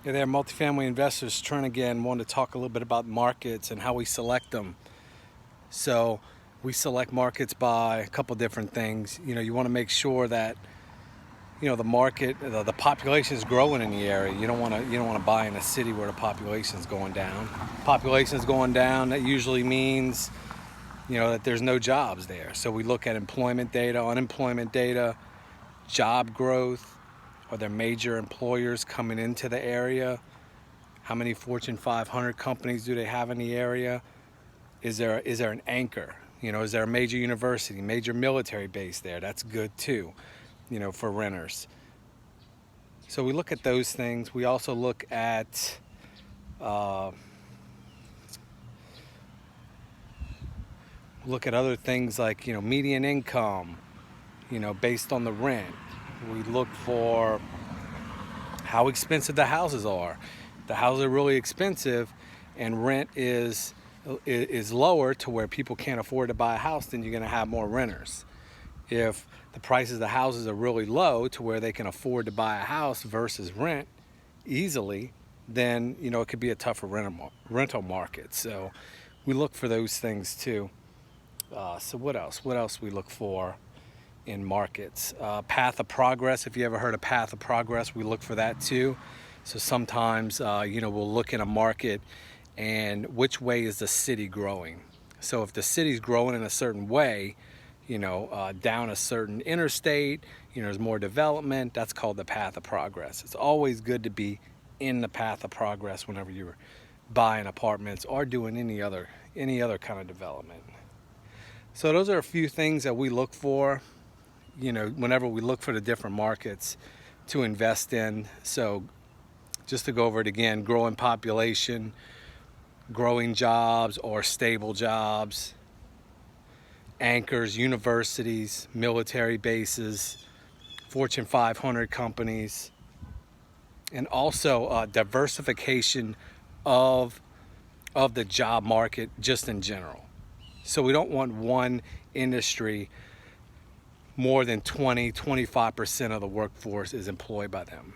Hey there, multifamily investors. Trent again. Wanted to talk a little bit about markets and how we select them. So we select markets by a couple different things. You want to make sure that the market, the population is growing in the area. You don't want to buy in a city where the population is going down. Population is going down. That usually means that there's no jobs there. So we look at employment data, unemployment data, job growth. Are there major employers coming into the area? How many Fortune 500 companies do they have in the area? Is there an anchor? Is there a major university, major military base there? That's good too, for renters. So we look at those things. We also look at other things like median income, based on the rent. We look for how expensive the houses are. If the houses are really expensive and rent is lower to where people can't afford to buy a house, then you're going to have more renters. If the prices of the houses are really low to where they can afford to buy a house versus rent easily, then it could be a tougher rental market. So we look for those things too. So what else we look for in markets? Path of progress. If you ever heard of path of progress, we look for that too. So sometimes we'll look in a market and which way is the city growing. So if the city's growing in a certain way, down a certain interstate, there's more development, that's called the path of progress. It's always good to be in the path of progress whenever you're buying apartments or doing any other kind of development. So those are a few things that we look for, whenever we look for the different markets to invest in. So just to go over it again, growing population, growing jobs or stable jobs, anchors, universities, military bases, Fortune 500 companies, and also diversification of the job market just in general. So we don't want one industry more than 25% of the workforce is employed by them.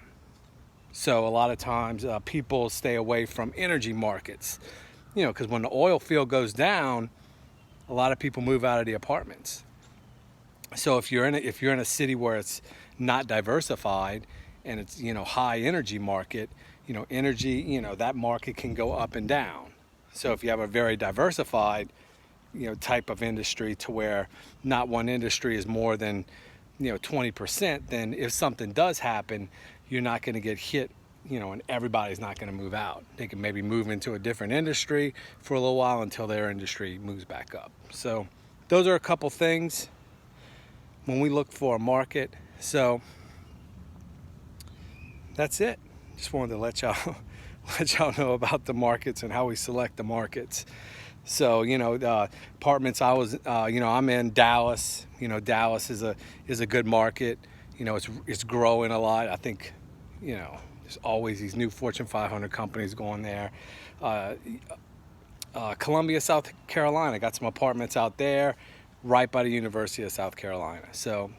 So a lot of times people stay away from energy markets, because when the oil field goes down, a lot of people move out of the apartments. So if you're in a city where it's not diversified and it's high energy market, energy, that market can go up and down. So if you have a very diversified type of industry to where not one industry is more than 20%, then if something does happen, you're not going to get hit, and everybody's not going to move out. They can maybe move into a different industry for a little while until their industry moves back up. So those are a couple things when we look for a market. So that's it. Just wanted to let y'all know about the markets and how we select the markets. So the apartments I'm in Dallas. Dallas is a good market. It's growing a lot. I think there's always these new Fortune 500 companies going there. Columbia, South Carolina, got some apartments out there right by the University of South Carolina. So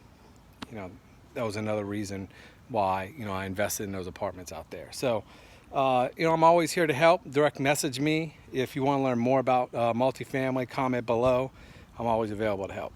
that was another reason why I invested in those apartments out there. So I'm always here to help. Direct message me if you want to learn more about multifamily. Comment below. I'm always available to help.